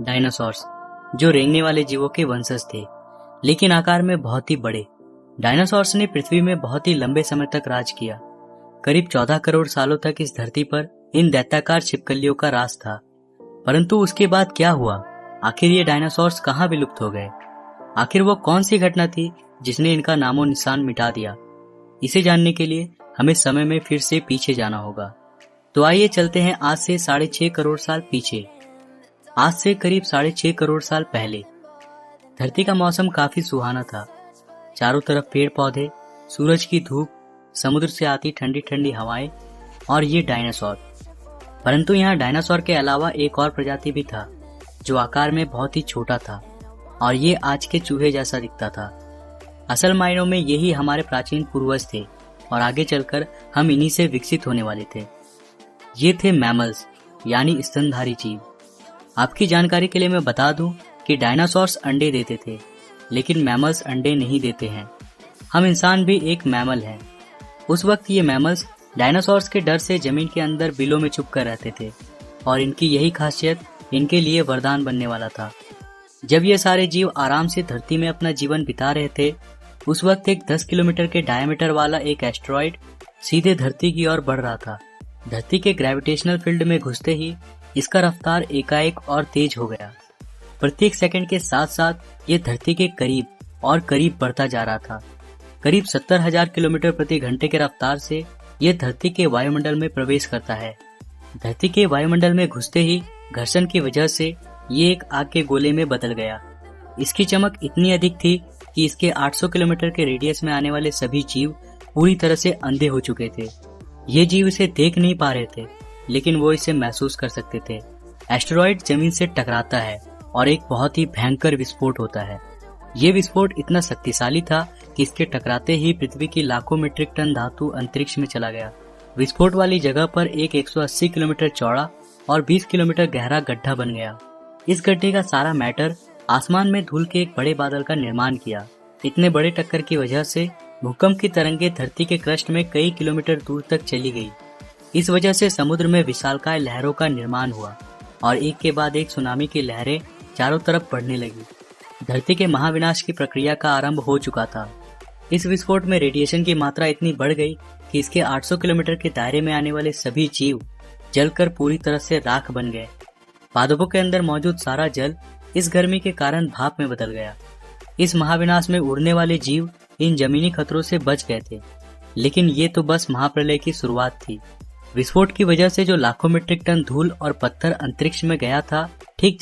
Dinosaurs, जो रेंगने वाले जीवों के वंशज थे, लेकिन आकार में बहुत ही बड़े। डायनासोर्स ने पृथ्वी में बहुत ही लंबे समय तक राज किया। करीब 14 करोड़ सालों तक इस धरती पर इन दैत्याकार छिपकलियों का राज था। परंतु उसके बाद क्या हुआ? आखिर ये डायनासोर्स कहाँ विलुप्त हो गए? आखिर वो कौन सी घटना थी जिसने इनका नामो निशान मिटा दिया? इसे जानने के लिए हमें समय में फिर से पीछे जाना होगा। तो आइए चलते हैं आज से 6.5 करोड़ साल पीछे। आज से करीब 6.5 करोड़ साल पहले धरती का मौसम काफी सुहाना था। चारों तरफ पेड़ पौधे, सूरज की धूप, समुद्र से आती ठंडी ठंडी हवाएं और ये डायनासोर। परंतु यहाँ डायनासोर के अलावा एक और प्रजाति भी था जो आकार में बहुत ही छोटा था और ये आज के चूहे जैसा दिखता था। असल मायनों में यही हमारे प्राचीन पूर्वज थे और आगे चलकर हम इन्हीं से विकसित होने वाले थे। ये थे मैमल्स, यानी स्तनधारी जीव। आपकी जानकारी के लिए मैं बता दूं कि डायनासोर्स अंडे देते थे, लेकिन मैमल्स अंडे नहीं देते हैं। हम इंसान भी एक मैमल हैं। उस वक्त ये मैमल्स डायनासोर्स के डर से जमीन के अंदर बिलों में छुप कर रहते थे और इनकी यही खासियत इनके लिए वरदान बनने वाला था। जब ये सारे जीव आराम से धरती में अपना जीवन बिता रहे थे, उस वक्त एक 10 किलोमीटर के डायमीटर वाला एक एस्टेरॉइड सीधे धरती की ओर बढ़ रहा था। धरती के ग्रेविटेशनल फील्ड में घुसते ही इसका रफ्तार एकाएक और तेज हो गया। प्रत्येक सेकंड के साथ साथ ये धरती के करीब और करीब बढ़ता जा रहा था। करीब 70,000 किलोमीटर प्रति घंटे के रफ्तार से ये धरती के वायुमंडल में प्रवेश करता है। धरती के वायुमंडल में घुसते ही घर्षण की वजह से ये एक आग के गोले में बदल गया। इसकी चमक इतनी अधिक थी कि इसके 800 किलोमीटर के रेडियस में आने वाले सभी जीव पूरी तरह से अंधे हो चुके थे। ये जीव इसे देख नहीं पा रहे थे, लेकिन वो इसे महसूस कर सकते थे। एस्टेरॉइड जमीन से टकराता है और एक बहुत ही भयंकर विस्फोट होता है। ये विस्फोट इतना शक्तिशाली था कि इसके टकराते ही पृथ्वी की लाखों मीट्रिक टन धातु अंतरिक्ष में चला गया। विस्फोट वाली जगह पर एक 180 किलोमीटर चौड़ा और 20 किलोमीटर गहरा गड्ढा बन गया। इस गड्ढे का सारा मैटर आसमान में धूल के एक बड़े बादल का निर्माण किया। इतने बड़े टक्कर की वजह से भूकंप की तरंगे धरती के क्रस्ट में कई किलोमीटर दूर तक चली गई। इस वजह से समुद्र में विशालकाय लहरों का निर्माण हुआ और एक के बाद एक सुनामी की लहरें चारों तरफ बढ़ने लगी। धरती के महाविनाश की प्रक्रिया का आरंभ हो चुका था। इस विस्फोट में रेडिएशन की मात्रा इतनी बढ़ गई कि इसके 800 किलोमीटर के दायरे में आने वाले सभी जीव जलकर पूरी तरह से राख बन गए। पादपों के अंदर मौजूद सारा जल इस गर्मी के कारण भाप में बदल गया। इस महाविनाश में उड़ने वाले जीव इन जमीनी खतरों से बच गए थे, लेकिन ये तो बस महाप्रलय की शुरुआत थी। विस्फोट की वजह से जो लाखों मीट्रिक टन धूल और पत्थर अंतरिक्ष में गया था, ठीक